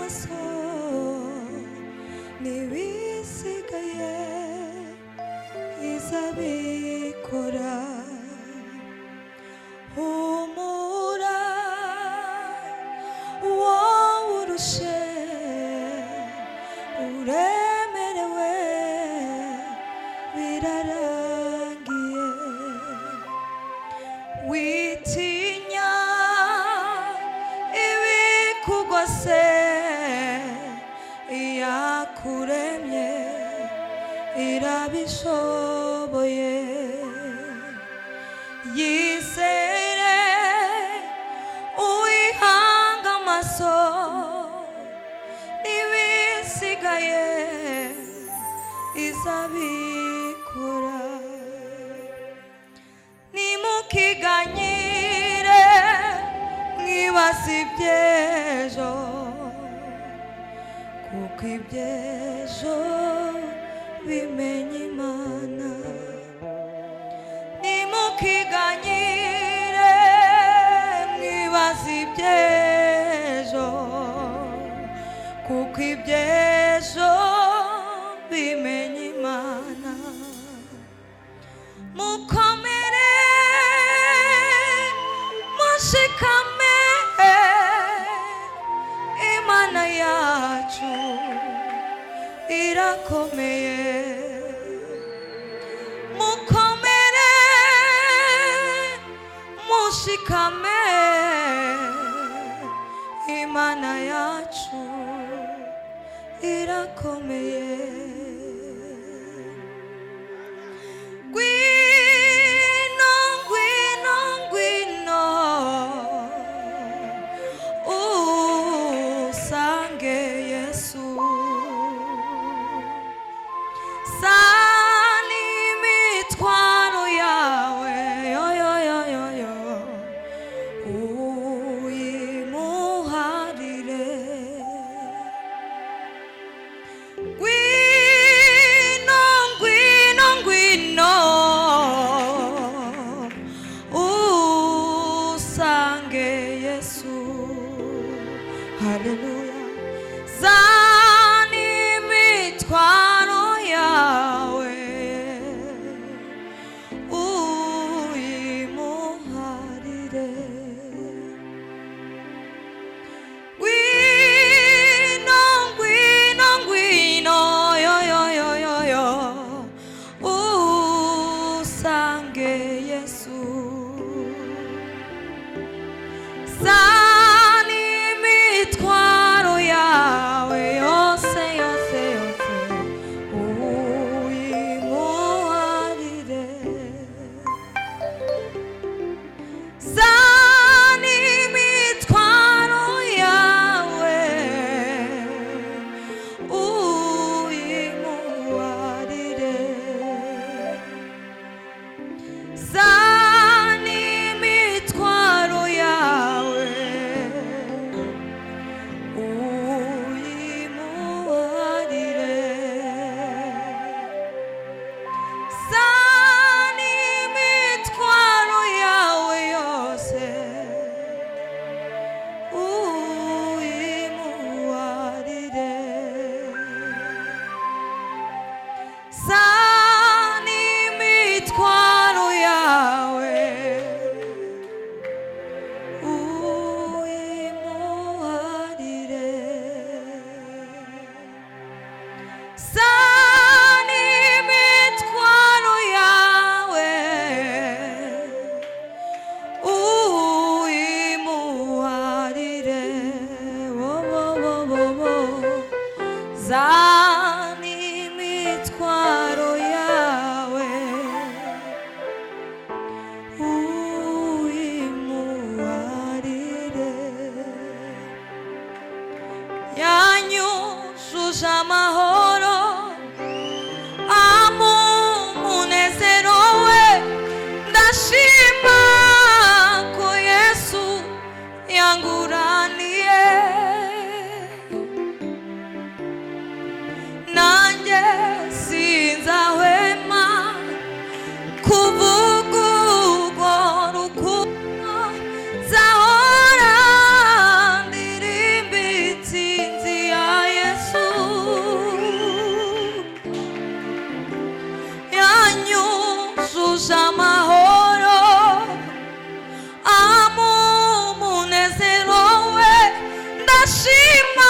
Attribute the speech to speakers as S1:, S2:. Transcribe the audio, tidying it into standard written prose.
S1: amaso n'ibisigaye izabikora. humura wowe urushe uremerewe birarangiye. witinya ibikugose iyakuremye irabishoboye. yizere uwihanga amaso n'ibisigaye izabikora. nimukiganyire mwibaza iby'ejo kuko iby'ejo bimenya Imana. nimukiganyire mwibaza iby'ejo kuko iby'ejo bimenya Imana. mukomere mushikame Imana yacu irakomeye. mukomere mushikame Imana yacu irakomeye. Ngwino ngwino ngwino usange Yesu. Sani imitwaro yawe yoyoyoyoyo uyimuharire. ngwino ngwino ngwino usange Yesu. haleluya. zani imitwaro yawe uyimuharire. ngwino ngwino ngwino yoyoyoyoyo usange Yesu. zani imitwaro yawe yose yose yose uyimuharire. zani imitwaro yawe uyimuharire. zani imitwaro yawe uyimuharire. zani imitwaro yawe yose uyimuharire. zani imitwaro yawe uyimuharire. zani imitwaro yawe uyimuharire. wo wo wo wo wo. zani imitwaro yawe uyimuharire. yanyujuje amahoro amu umunezero we. ndashima ko Yesu yanguraniye. nanjye sinzahwema kuvuga urwo rukundo. nzahora ndirimba intsinzi ndashima